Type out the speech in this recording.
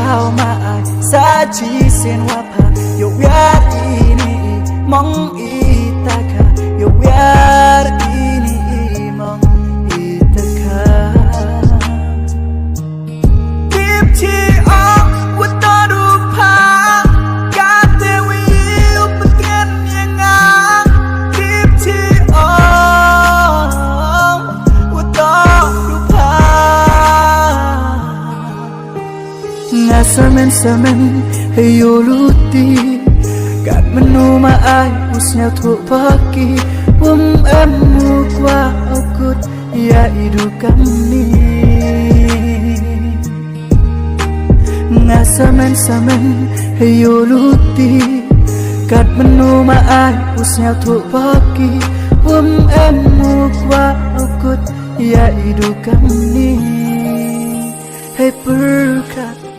sao mà ai xa chỉ xin hoa pa yêu biết ini mong ita ka yêu biết ini mong ita ka tiếp chi óc của ta đủ pa cả thế vì yêu bất kiên như ngang tiếp chi óc của ta đủ pa ngã semen hey yo luti kat menu ma ai usnya thuộc pagi em mu qua okut ya idu kami nga semen hey yo luti kat menu ma ai usnya thuộc pagi em mu qua okut ya idu kami hey berkat